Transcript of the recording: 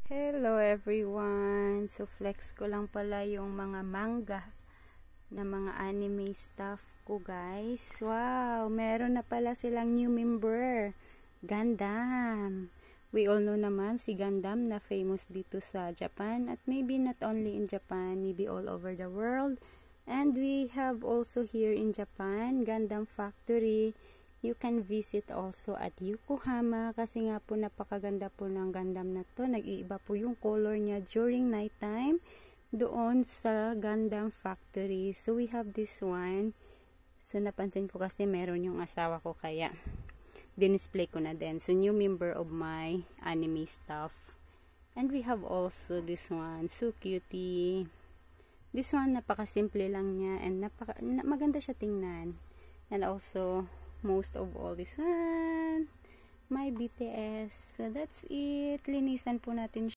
Hello everyone! So flex ko lang pala yung mga manga na mga anime stuff ko guys. Wow! Meron na pala silang new member. Gundam! We all know naman si Gundam na famous dito sa Japan at maybe not only in Japan, maybe all over the world. And we have also here in Japan, Gundam Factory. You can visit also at Yokohama kasi nga po napakaganda po ng Gundam na to. Nag-iiba po yung color niya during night time doon sa Gundam Factory. So we have this one. So napansin ko kasi meron yung asawa ko kaya dinisplay ko na din. So new member of my anime stuff. And we have also this one. So cutie. This one napakasimple lang niya and maganda siya tingnan. And also most of all this one, my BTS. So that's it. Linisan po natin siya.